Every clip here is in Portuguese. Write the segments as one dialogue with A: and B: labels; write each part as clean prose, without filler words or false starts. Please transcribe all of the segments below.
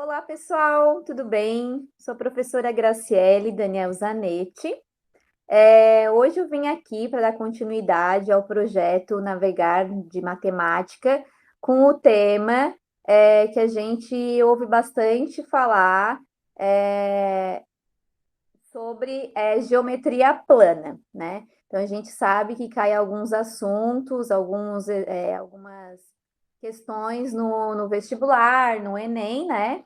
A: Olá, pessoal, tudo bem? Sou a professora Graciele Daniel Zanetti. Hoje eu vim aqui para dar continuidade ao projeto Navegar de Matemática com o tema que a gente ouve bastante falar sobre geometria plana, né? Então a gente sabe que cai alguns assuntos, algumas questões no vestibular, no Enem, né?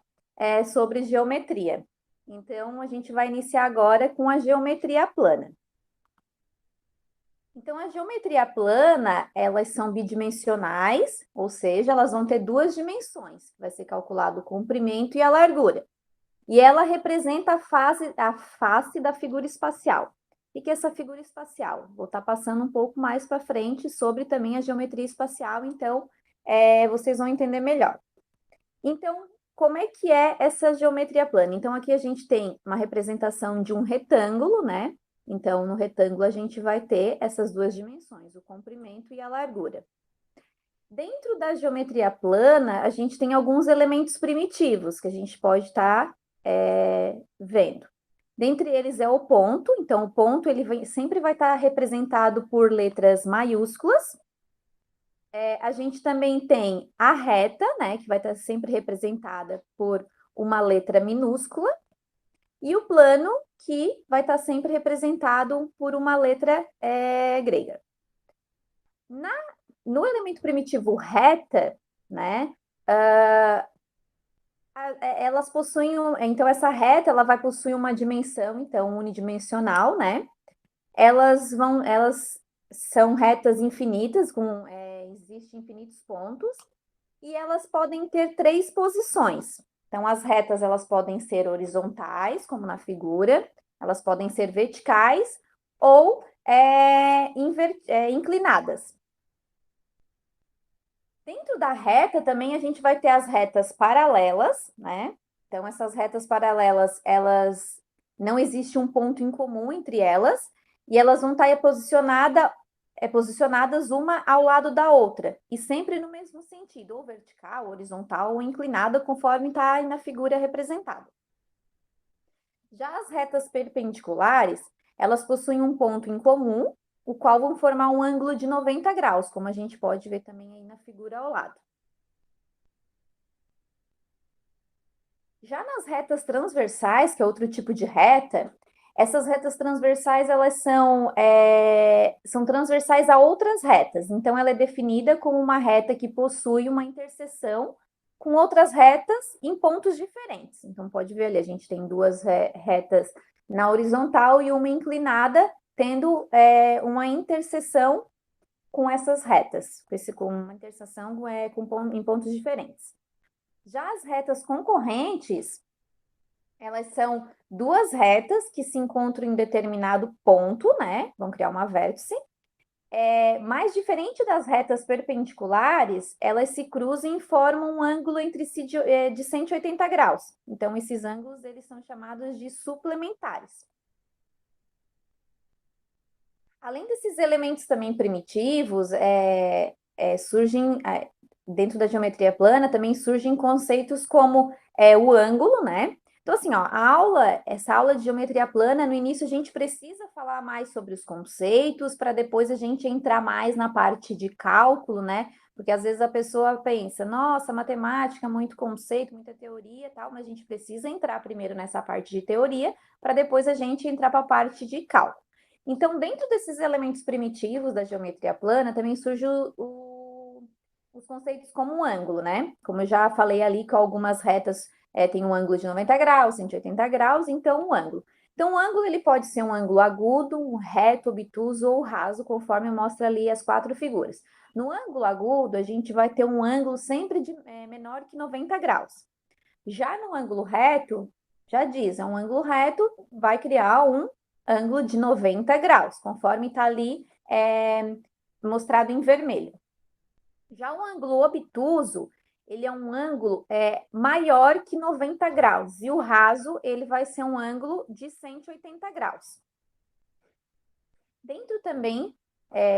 A: Sobre geometria. Então a gente vai iniciar agora com a geometria plana. Então, a geometria plana, elas são bidimensionais, ou seja, elas vão ter duas dimensões, que vai ser calculado o comprimento e a largura. E ela representa a face da figura espacial. O que é essa figura espacial? Vou estar passando um pouco mais para frente sobre também a geometria espacial, então vocês vão entender melhor. Então, como é que é essa geometria plana? Então, aqui a gente tem uma representação de um retângulo, né? Então, no retângulo a gente vai ter essas duas dimensões, o comprimento e a largura. Dentro da geometria plana, a gente tem alguns elementos primitivos que a gente pode estar vendo. Dentre eles é o ponto, então o ponto sempre vai estar representado por letras maiúsculas. A gente também tem a reta, né, que vai estar sempre representada por uma letra minúscula, e o plano, que vai estar sempre representado por uma letra grega. No elemento primitivo reta, né, elas possuem, então essa reta ela vai possuir uma dimensão, então unidimensional, né? Elas são retas infinitas, existem infinitos pontos, e elas podem ter três posições. Então, as retas elas podem ser horizontais, como na figura, elas podem ser verticais ou inclinadas. Dentro da reta também a gente vai ter as retas paralelas, né? Então, essas retas paralelas, elas não existe um ponto em comum entre elas, e elas vão estar posicionadas uma ao lado da outra, e sempre no mesmo sentido, ou vertical, horizontal, ou inclinada, conforme está aí na figura representada. Já as retas perpendiculares, elas possuem um ponto em comum, o qual vão formar um ângulo de 90 graus, como a gente pode ver também aí na figura ao lado. Já nas retas transversais, que é outro tipo de reta, essas retas transversais, elas são transversais a outras retas. Então, ela é definida como uma reta que possui uma interseção com outras retas em pontos diferentes. Então, pode ver ali, a gente tem duas retas na horizontal e uma inclinada, tendo uma interseção com essas retas, com uma interseção em pontos diferentes. Já as retas concorrentes, elas são duas retas que se encontram em determinado ponto, né? Vão criar uma vértice. Mais diferente das retas perpendiculares, elas se cruzam e formam um ângulo entre si de 180 graus. Então, esses ângulos, eles são chamados de suplementares. Além desses elementos também primitivos, surgem, dentro da geometria plana, também surgem conceitos como o ângulo, né? Então, assim, ó, essa aula de geometria plana, no início a gente precisa falar mais sobre os conceitos, para depois a gente entrar mais na parte de cálculo, né? Porque às vezes a pessoa pensa, nossa, matemática, muito conceito, muita teoria e tal, mas a gente precisa entrar primeiro nessa parte de teoria, para depois a gente entrar para a parte de cálculo. Então, dentro desses elementos primitivos da geometria plana, também surge os conceitos como um ângulo, né? Como eu já falei ali, que algumas retas têm um ângulo de 90 graus, 180 graus, então um ângulo. Então, o ângulo ele pode ser um ângulo agudo, um reto, obtuso ou raso, conforme mostra ali as quatro figuras. No ângulo agudo, a gente vai ter um ângulo sempre menor que 90 graus. Já no ângulo reto, já diz, é um ângulo reto, vai criar um ângulo de 90 graus, conforme está ali mostrado em vermelho. Já o ângulo obtuso, ele é um ângulo maior que 90 graus, e o raso, ele vai ser um ângulo de 180 graus. Dentro também,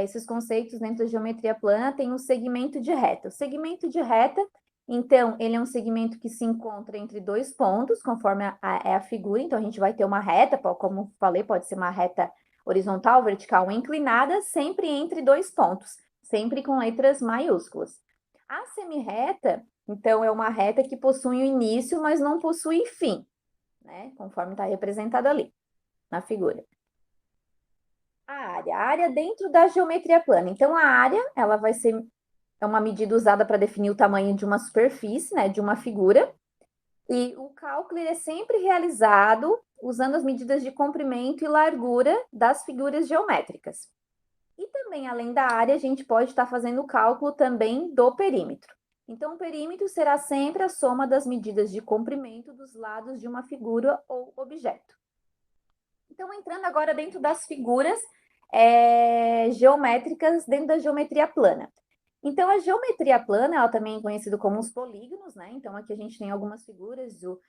A: esses conceitos dentro da geometria plana, tem o segmento de reta. O segmento de reta Então, ele é um segmento que se encontra entre dois pontos, conforme é a figura. Então, a gente vai ter uma reta, como falei, pode ser uma reta horizontal, vertical ou inclinada, sempre entre dois pontos, sempre com letras maiúsculas. A semirreta, então, é uma reta que possui um início, mas não possui fim, né? Conforme está representado ali na figura. A área dentro da geometria plana. Então, a área, ela vai ser uma medida usada para definir o tamanho de uma superfície, né, de uma figura. E o cálculo é sempre realizado usando as medidas de comprimento e largura das figuras geométricas. E também, além da área, a gente pode estar fazendo o cálculo também do perímetro. Então, o perímetro será sempre a soma das medidas de comprimento dos lados de uma figura ou objeto. Então, entrando agora dentro das figuras geométricas dentro da geometria plana. Então, a geometria plana, ela também é conhecida como os polígonos, né? Então, aqui a gente tem algumas figuras do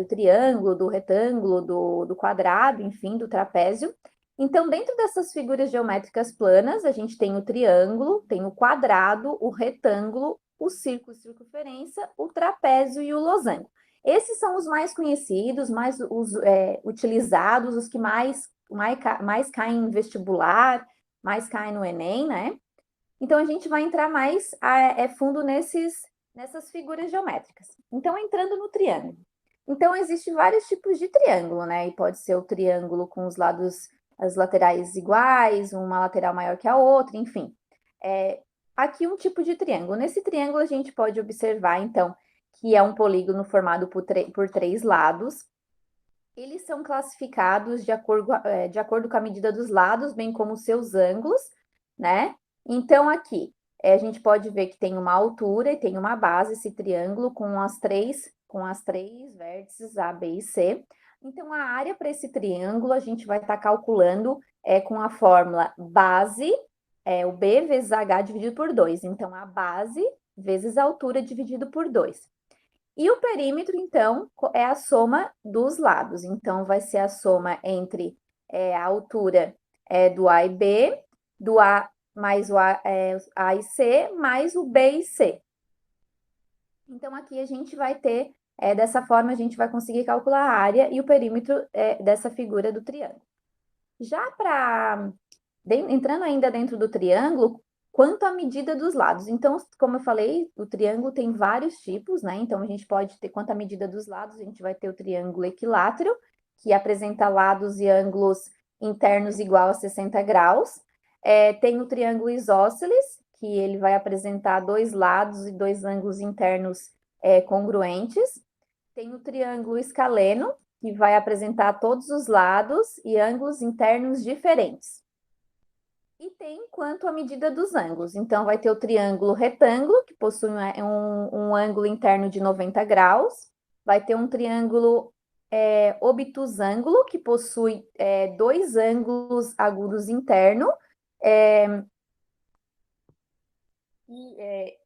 A: triângulo, do retângulo, do quadrado, enfim, do trapézio. Então, dentro dessas figuras geométricas planas, a gente tem o triângulo, tem o quadrado, o retângulo, o círculo, circunferência, o trapézio e o losango. Esses são os mais conhecidos, mais utilizados, os que mais caem em vestibular, mais caem no Enem, né? Então, a gente vai entrar mais fundo nessas figuras geométricas. Então, entrando no triângulo. Então, existem vários tipos de triângulo, né? E pode ser o triângulo com as laterais iguais, uma lateral maior que a outra, enfim. Aqui um tipo de triângulo. Nesse triângulo, a gente pode observar, então, que é um polígono formado por três lados. Eles são classificados de acordo com a medida dos lados, bem como os seus ângulos, né? Então, aqui, a gente pode ver que tem uma altura e tem uma base, esse triângulo, com as três vértices, A, B e C. Então, a área para esse triângulo, a gente vai estar calculando com a fórmula base, o B vezes H dividido por 2. Então, a base vezes a altura dividido por 2. E o perímetro, então, é a soma dos lados. Então, vai ser a soma entre a altura do A e B, do A mais o A e C, mais o B e C. Então, aqui a gente vai ter, dessa forma, a gente vai conseguir calcular a área e o perímetro dessa figura do triângulo. Já entrando ainda dentro do triângulo, quanto à medida dos lados. Então, como eu falei, o triângulo tem vários tipos, né? Então, a gente pode ter, quanto à medida dos lados, a gente vai ter o triângulo equilátero, que apresenta lados e ângulos internos igual a 60 graus. Tem o triângulo isósceles, que ele vai apresentar dois lados e dois ângulos internos congruentes. Tem o triângulo escaleno, que vai apresentar todos os lados e ângulos internos diferentes. E tem quanto à medida dos ângulos. Então, vai ter o triângulo retângulo, que possui um ângulo interno de 90 graus. Vai ter um triângulo obtusângulo, que possui dois ângulos agudos internos,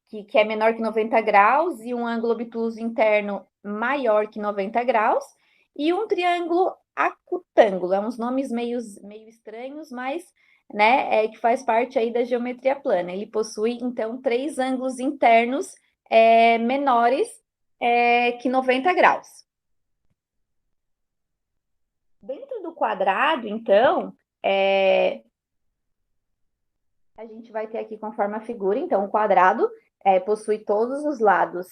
A: que é menor que 90 graus, e um ângulo obtuso interno maior que 90 graus. E um triângulo acutângulo. É uns nomes meio estranhos, mas né, que faz parte aí da geometria plana. Ele possui, então, três ângulos internos menores que 90 graus. Dentro do quadrado, então, a gente vai ter aqui conforme a figura, então, o quadrado possui todos os lados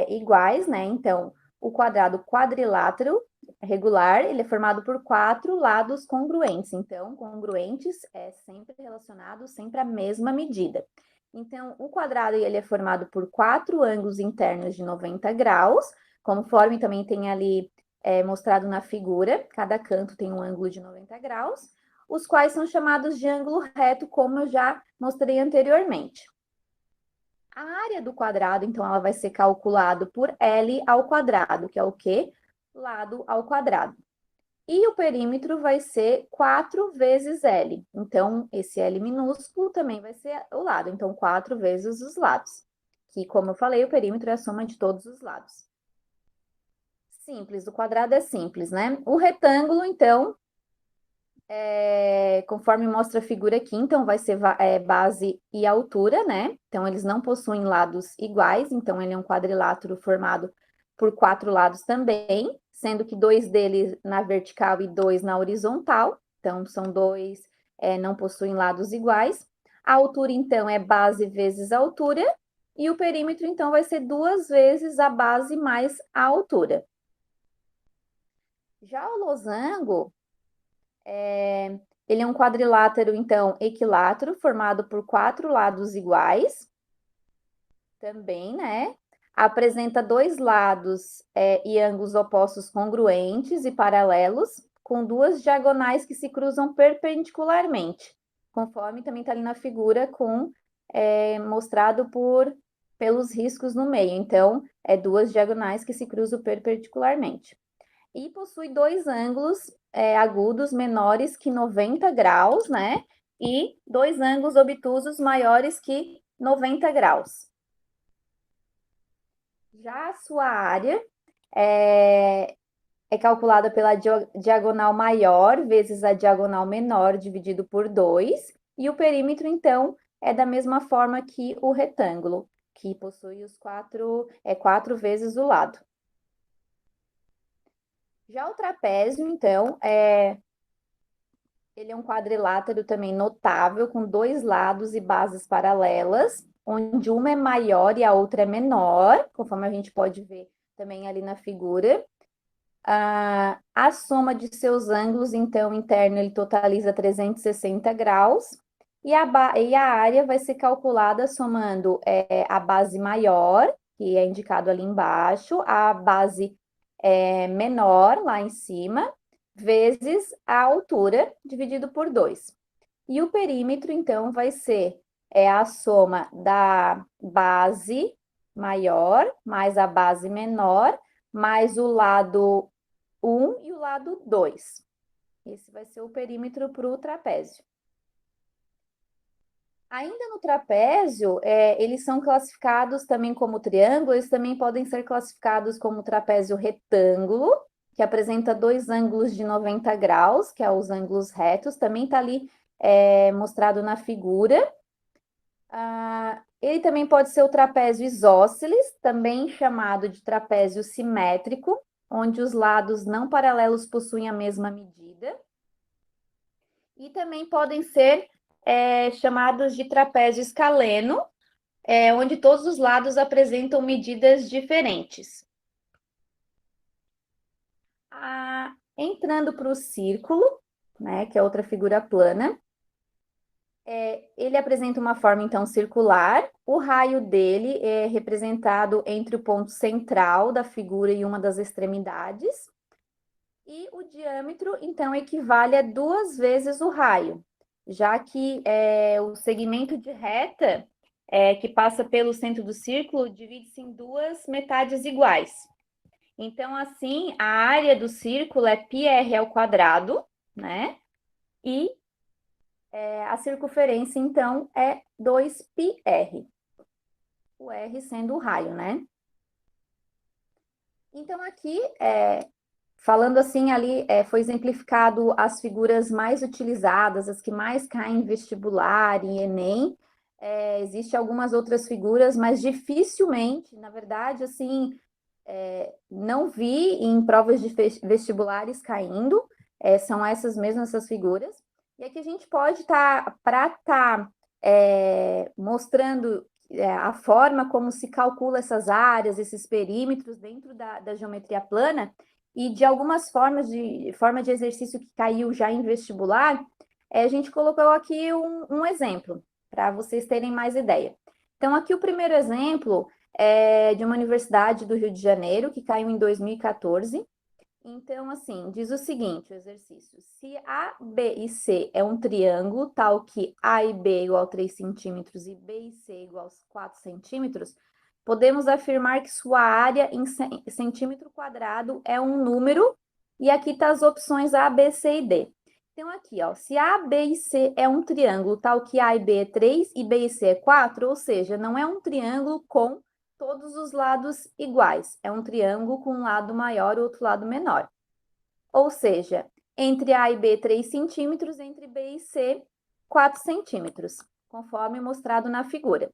A: iguais, né? Então, o quadrado quadrilátero regular, ele é formado por quatro lados congruentes. Então, congruentes é sempre relacionado sempre à mesma medida. Então, o quadrado ele é formado por quatro ângulos internos de 90 graus, conforme também tem ali mostrado na figura, cada canto tem um ângulo de 90 graus, os quais são chamados de ângulo reto, como eu já mostrei anteriormente. A área do quadrado, então, ela vai ser calculada por L ao quadrado, que é o quê? Lado ao quadrado. E o perímetro vai ser 4 vezes L. Então, esse L minúsculo também vai ser o lado. Então, 4 vezes os lados. Que, como eu falei, o perímetro é a soma de todos os lados. Simples, o quadrado é simples, né? O retângulo, então, conforme mostra a figura aqui, então vai ser base e altura, né? Então, eles não possuem lados iguais, então ele é um quadrilátero formado por 4 lados também, sendo que 2 deles na vertical e 2 na horizontal. Então, são dois, não possuem lados iguais. A altura, então, é base vezes a altura, e o perímetro, então, vai ser 2 vezes a base mais a altura. Já o losango, ele é um quadrilátero, então, equilátero, formado por 4 lados iguais, também, né? Apresenta 2 lados e ângulos opostos congruentes e paralelos, com 2 diagonais que se cruzam perpendicularmente, conforme também está ali na figura, mostrado pelos riscos no meio. Então, 2 diagonais que se cruzam perpendicularmente. E possui 2 ângulos agudos menores que 90 graus, né? E 2 ângulos obtusos maiores que 90 graus. Já a sua área é calculada pela diagonal maior vezes a diagonal menor dividido por 2. E o perímetro, então, é da mesma forma que o retângulo, que possui os 4 vezes o lado. Já o trapézio, então, ele é um quadrilátero também notável, com 2 lados e bases paralelas, onde uma é maior e a outra é menor, conforme a gente pode ver também ali na figura. A soma de seus ângulos, então, interno, ele totaliza 360 graus, e a área vai ser calculada somando a base maior, que é indicado ali embaixo, a base menor lá em cima, vezes a altura, dividido por 2. E o perímetro, então, vai ser a soma da base maior, mais a base menor, mais o lado 1 e o lado 2. Esse vai ser o perímetro para o trapézio. Ainda no trapézio, eles são classificados também como triângulo, eles também podem ser classificados como trapézio retângulo, que apresenta 2 ângulos de 90 graus, que é os ângulos retos, também está ali mostrado na figura. Ele também pode ser o trapézio isósceles, também chamado de trapézio simétrico, onde os lados não paralelos possuem a mesma medida. E também podem ser chamados de trapézio escaleno, onde todos os lados apresentam medidas diferentes. Entrando para o círculo, né, que é outra figura plana, ele apresenta uma forma, então, circular. O raio dele é representado entre o ponto central da figura e uma das extremidades. E o diâmetro, então, equivale a 2 vezes o raio, já que o segmento de reta que passa pelo centro do círculo divide-se em 2 metades iguais. Então, assim, a área do círculo é πr ao quadrado, né? E a circunferência, então, é 2πr. O r sendo o raio, né? Então, aqui, falando assim, ali foi exemplificado as figuras mais utilizadas, as que mais caem em vestibular e Enem. Existem algumas outras figuras, mas dificilmente, na verdade, assim, não vi em provas de vestibulares caindo, são essas mesmas, essas figuras. E aqui a gente pode para estar mostrando a forma como se calcula essas áreas, esses perímetros dentro da geometria plana, e de algumas forma de exercício que caiu já em vestibular, a gente colocou aqui um exemplo, para vocês terem mais ideia. Então, aqui o primeiro exemplo é de uma universidade do Rio de Janeiro, que caiu em 2014. Então, assim, diz o seguinte, o exercício. Se A, B e C é um triângulo, tal que A e B é igual a 3 centímetros e B e C é igual a 4 centímetros, podemos afirmar que sua área em centímetro quadrado é um número, e aqui tá as opções A, B, C e D. Então, aqui, ó, se A, B e C é um triângulo, tal que A e B é 3 e B e C é 4, ou seja, não é um triângulo com todos os lados iguais. É um triângulo com um lado maior e outro lado menor. Ou seja, entre A e B 3 centímetros, entre B e C 4 centímetros, conforme mostrado na figura,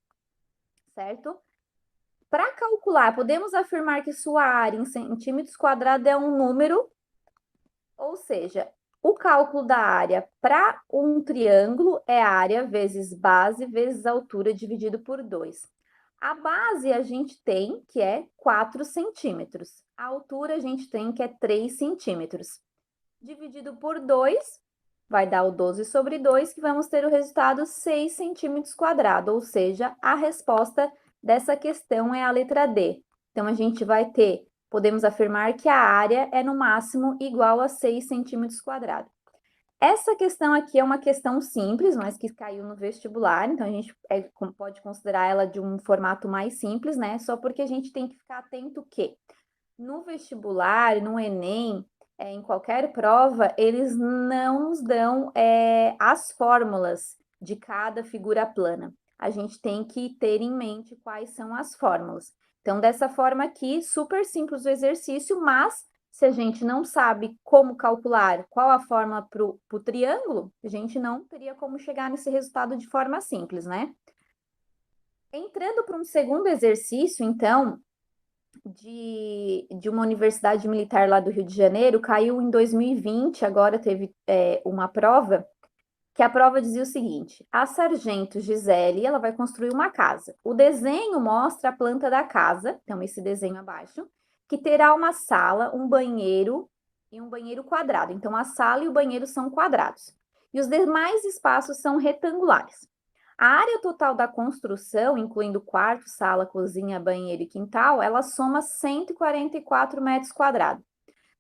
A: certo? Para calcular, podemos afirmar que sua área em centímetros quadrados é um número, ou seja, o cálculo da área para um triângulo é área vezes base vezes altura dividido por 2. A base a gente tem que é 4 centímetros. A altura a gente tem que é 3 centímetros. Dividido por 2, vai dar o 12 sobre 2, que vamos ter o resultado 6 centímetros quadrados, ou seja, a resposta dessa questão é a letra D. Então, a gente vai ter, podemos afirmar que a área é no máximo igual a 6 centímetros quadrados. Essa questão aqui é uma questão simples, mas que caiu no vestibular, então a gente pode considerar ela de um formato mais simples, né? Só porque a gente tem que ficar atento que no vestibular, no Enem, em qualquer prova, eles não nos dão as fórmulas de cada figura plana. A gente tem que ter em mente quais são as fórmulas. Então, dessa forma aqui, super simples o exercício, mas se a gente não sabe como calcular qual a fórmula para o triângulo, a gente não teria como chegar nesse resultado de forma simples, né? Entrando para um segundo exercício, então, de uma universidade militar lá do Rio de Janeiro, caiu em 2020, agora teve uma prova, que a prova dizia o seguinte: a sargento Gisele, ela vai construir uma casa. O desenho mostra a planta da casa, então esse desenho abaixo, que terá uma sala, um banheiro e um banheiro quadrado. Então a sala e o banheiro são quadrados. E os demais espaços são retangulares. A área total da construção, incluindo quarto, sala, cozinha, banheiro e quintal, ela soma 144 metros quadrados.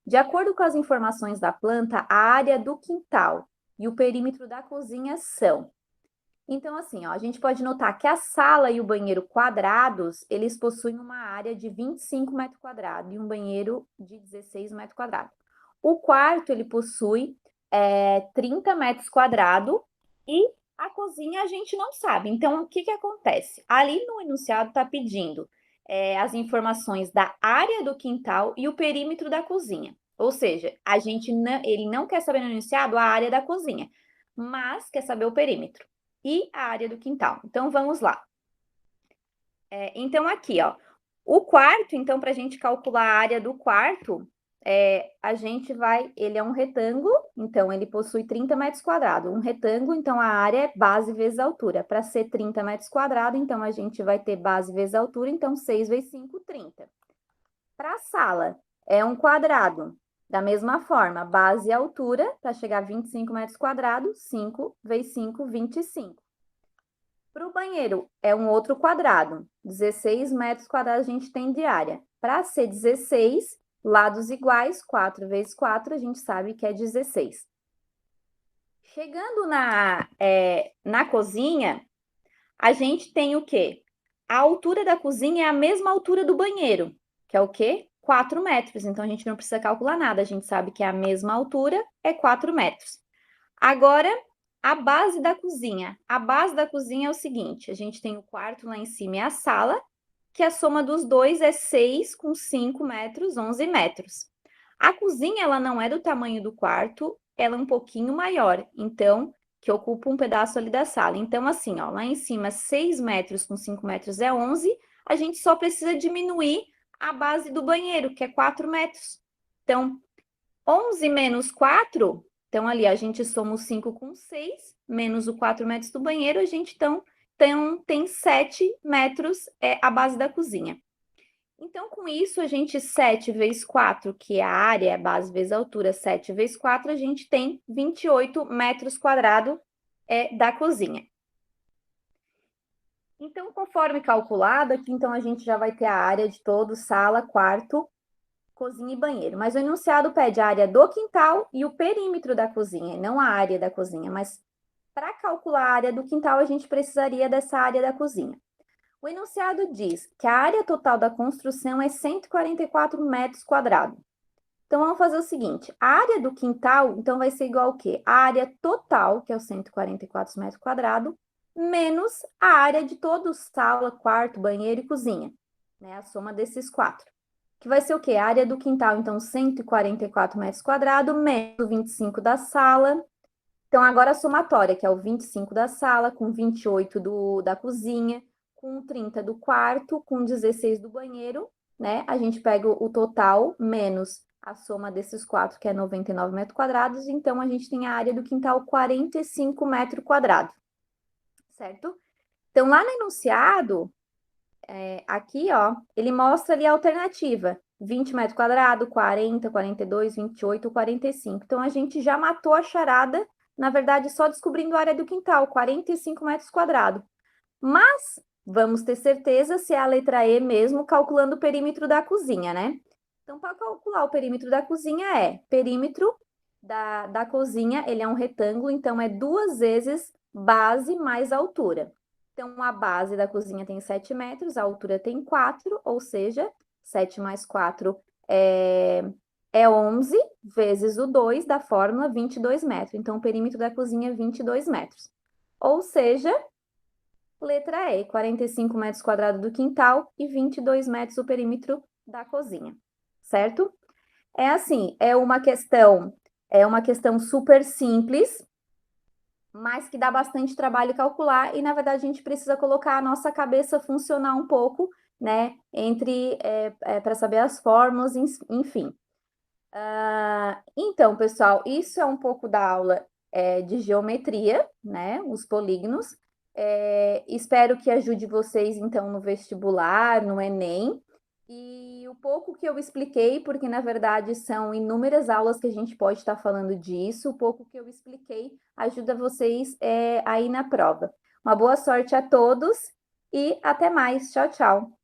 A: De acordo com as informações da planta, a área do quintal e o perímetro da cozinha são. Então, assim, ó, a gente pode notar que a sala e o banheiro quadrados, eles possuem uma área de 25 metros quadrados e um banheiro de 16 metros quadrados. O quarto, ele possui 30 metros quadrados e a cozinha a gente não sabe. Então, o que que acontece? Ali no enunciado está pedindo as informações da área do quintal e o perímetro da cozinha. Ou seja, ele não quer saber no enunciado a área da cozinha, mas quer saber o perímetro e a área do quintal. Então, vamos lá. Então, aqui, ó, o quarto, então, para a gente calcular a área do quarto, ele é um retângulo, então ele possui 30 metros quadrados. Um retângulo, então a área é base vezes altura. Para ser 30 metros quadrados, então a gente vai ter base vezes altura, então 6 vezes 5, 30. Para a sala, é um quadrado. Da mesma forma, base e altura, para chegar a 25 metros quadrados, 5 vezes 5, 25. Para o banheiro, é um outro quadrado. 16 metros quadrados a gente tem de área. Para ser 16, lados iguais, 4 vezes 4, a gente sabe que é 16. Chegando na cozinha, a gente tem o quê? A altura da cozinha é a mesma altura do banheiro, que é o quê? 4 metros. Então, a gente não precisa calcular nada, a gente sabe que é a mesma altura, é 4 metros. Agora, a base da cozinha. A base da cozinha é o seguinte: a gente tem o quarto lá em cima e a sala, que a soma dos dois é 6 com 5 metros, 11 metros. A cozinha, ela não é do tamanho do quarto, ela é um pouquinho maior, então, que ocupa um pedaço ali da sala. Então, assim, ó, lá em cima, 6 metros com 5 metros é 11, a gente só precisa diminuir a base do banheiro, que é 4 metros. Então, 11 menos 4, então ali a gente soma o 5 com 6, menos o 4 metros do banheiro, a gente então tem 7 metros a base da cozinha. Então, com isso, a gente 7 vezes 4, que é a área, a base vezes a altura, 7 vezes 4, a gente tem 28 metros quadrados da cozinha. Então, conforme calculado, aqui então a gente já vai ter a área de todo, sala, quarto, cozinha e banheiro. Mas o enunciado pede a área do quintal e o perímetro da cozinha, e não a área da cozinha. Mas para calcular a área do quintal, a gente precisaria dessa área da cozinha. O enunciado diz que a área total da construção é 144 metros quadrados. Então, vamos fazer o seguinte: a área do quintal, então, vai ser igual ao quê? A área total, que é os 144 metros quadrados, menos a área de todo sala, quarto, banheiro e cozinha, né? A soma desses quatro. que vai ser o quê? A área do quintal, então, 144 metros quadrados, menos o 25 da sala. Então, agora a somatória, que é o 25 da sala, com 28 da cozinha, com 30 do quarto, com 16 do banheiro, né? A gente pega o total menos a soma desses quatro, que é 99 metros quadrados. Então, a gente tem a área do quintal 45 metros quadrados, certo? Então, lá no enunciado, aqui, ó, ele mostra ali a alternativa. 20 metros quadrados, 40, 42, 28, 45. Então, a gente já matou a charada, na verdade, só descobrindo a área do quintal, 45 metros quadrados. Mas, vamos ter certeza se é a letra E mesmo, calculando o perímetro da cozinha, né? Então, para calcular o perímetro da cozinha perímetro da cozinha, ele é um retângulo, então é 2 vezes base mais altura. Então, a base da cozinha tem 7 metros, a altura tem 4, ou seja, 7 mais 4 é 11, vezes o 2 da fórmula, 22 metros. Então, o perímetro da cozinha é 22 metros. Ou seja, letra E, 45 metros quadrados do quintal e 22 metros o perímetro da cozinha, certo? É assim, é uma questão super simples, mas que dá bastante trabalho calcular, e na verdade a gente precisa colocar a nossa cabeça funcionar um pouco, né? Para saber as fórmulas, enfim. Então, pessoal, isso é um pouco da aula de geometria, né? Os polígonos. Espero que ajude vocês, então, no vestibular, no Enem. E o pouco que eu expliquei, porque na verdade são inúmeras aulas que a gente pode estar falando disso, o pouco que eu expliquei ajuda vocês aí na prova. Uma boa sorte a todos e até mais. Tchau, tchau.